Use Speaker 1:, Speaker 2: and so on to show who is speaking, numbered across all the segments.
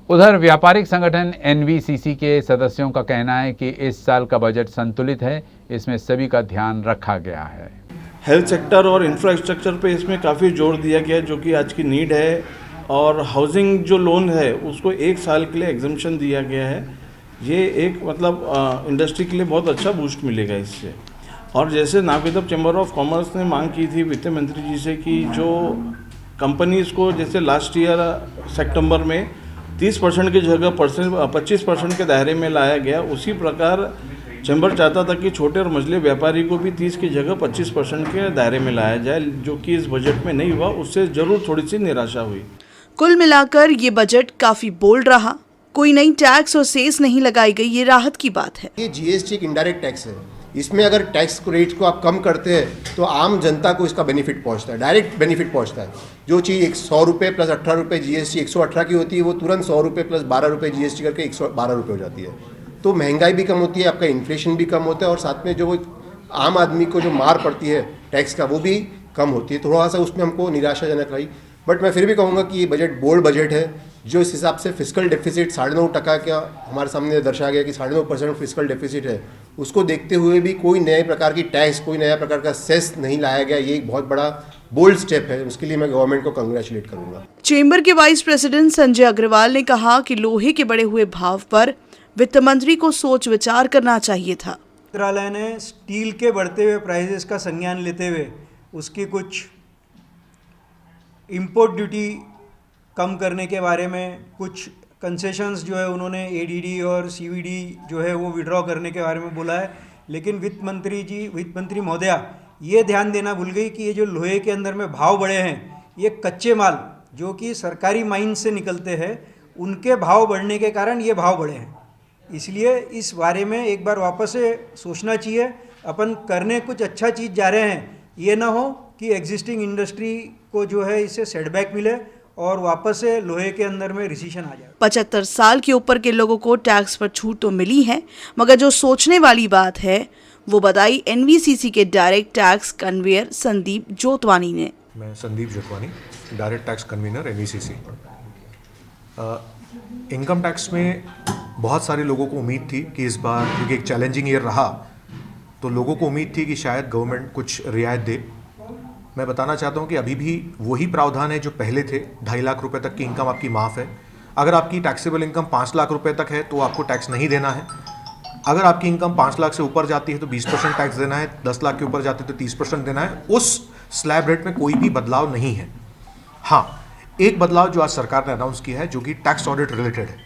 Speaker 1: उधर व्यापारिक संगठन एनवीसीसी के सदस्यों का कहना है कि इस साल का बजट संतुलित है, इसमें सभी का ध्यान रखा गया है।
Speaker 2: हेल्थ सेक्टर और इंफ्रास्ट्रक्चर पे इसमें काफ़ी जोर दिया गया है, जो कि आज की नीड है। और हाउसिंग जो लोन है उसको 1 साल के लिए एग्जम्पशन दिया गया है। ये एक मतलब इंडस्ट्री के लिए बहुत अच्छा बूस्ट मिलेगा इससे। और जैसे नागविदप चैम्बर ऑफ कॉमर्स ने मांग की थी वित्त मंत्री जी से कि जो कंपनीज़ को जैसे लास्ट ईयर सितंबर में 30% की जगह 25% के दायरे में लाया गया, उसी प्रकार चैम्बर चाहता था कि छोटे और मझले व्यापारी को भी 30 की जगह 25% के दायरे में लाया जाए, जो कि इस बजट में नहीं हुआ। उससे ज़रूर थोड़ी सी निराशा हुई।
Speaker 3: कुल मिलाकर ये बजट काफी बोल्ड रहा। कोई नई टैक्स और सेस नहीं लगाई गई, ये राहत की बात है।
Speaker 4: ये जीएसटी एक इनडायरेक्ट टैक्स है। इसमें अगर टैक्स रेट को आप कम करते हैं तो आम जनता को इसका बेनिफिट पहुंचता है, डायरेक्ट बेनिफिट पहुंचता है। जो चीज़ 100 रुपये प्लस 18 रुपये जीएसटी 118 की होती है, वो तुरंत 100 रुपये प्लस 12 रुपये जीएसटी करके 112 रुपये हो जाती है। तो महंगाई भी कम होती है, आपका इन्फ्लेशन भी कम होता है, और साथ में जो वो आम आदमी को जो मार पड़ती है टैक्स का, वो भी कम होती है। थोड़ा सा उसमें हमको निराशाजनक रही, बट मैं फिर भी कहूँगा कि ये बजट बोल्ड बजट है। जो इस हिसाब से फिस्कल डेफिसिट 9.5% का हमारे सामने दर्शाया गया कि 9.5% फिस्कल डेफिसिट है, उसको देखते हुए भी कोई नए प्रकार की टैक्स, कोई नया प्रकार का सेस नहीं लाया गया। ये एक बहुत बड़ा बोल्ड स्टेप है। उसके लिए मैं गवर्नमेंट को कंग्रेचुलेट करूँगा।
Speaker 3: चेंबर के वाइस प्रेसिडेंट संजय अग्रवाल ने कहा कि लोहे के बढ़े हुए भाव पर वित्त मंत्री को सोच विचार करना चाहिए था।
Speaker 5: मंत्रालय ने स्टील के बढ़ते हुए प्राइसेस का संज्ञान लेते हुए उसकी कुछ इंपोर्ट ड्यूटी कम करने के बारे में, कुछ कंसेशंस जो है उन्होंने एडीडी और सीवीडी जो है वो विड्रॉ करने के बारे में बोला है। लेकिन वित्त मंत्री महोदया ये ध्यान देना भूल गई कि ये जो लोहे के अंदर में भाव बढ़े हैं, ये कच्चे माल जो कि सरकारी माइन से निकलते हैं, उनके भाव बढ़ने के कारण ये भाव बढ़े हैं। इसलिए इस बारे में एक बार वापस से सोचना चाहिए। अपन करने कुछ अच्छा चीज़ जा रहे हैं, ये ना हो कि एग्जिस्टिंग इंडस्ट्री को जो है इससे सेटबैक मिले और वापस से लोहे के अंदर में रिसेशन आ जाए।
Speaker 3: 75 साल के ऊपर के लोगों को टैक्स पर छूट तो मिली है, मगर जो सोचने वाली बात है वो बताई एनवीसीसी के direct tax convener Sandeep Jotwani ने।
Speaker 6: मैं Sandeep Jotwani, direct tax convener NVCC. Income tax में बहुत सारे लोगों को उम्मीद थी कि इस बार, क्योंकि एक चैलेंजिंग ईयर रहा, तो लोगों को उम्मीद थी कि शायद गवर्नमेंट कुछ रियायत दे। मैं बताना चाहता हूं कि अभी भी वही प्रावधान है जो पहले थे। 2.5 लाख रुपए तक की इनकम आपकी माफ़ है। अगर आपकी टैक्सेबल इनकम 5 लाख रुपए तक है तो आपको टैक्स नहीं देना है। अगर आपकी इनकम 5 लाख से ऊपर जाती है तो 20% टैक्स देना है। 10 लाख के ऊपर जाती है तो 30% देना है। उस स्लैब रेट में कोई भी बदलाव नहीं है। हाँ, एक बदलाव जो आज सरकार ने अनाउंस किया है, जो कि टैक्स ऑडिट रिलेटेड है,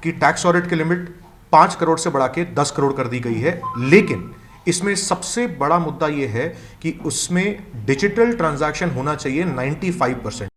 Speaker 6: कि टैक्स ऑडिट की लिमिट 5 करोड़ से बढ़ा के 10 करोड़ कर दी गई है। लेकिन इसमें सबसे बड़ा मुद्दा यह है कि उसमें डिजिटल ट्रांजैक्शन होना चाहिए 95%।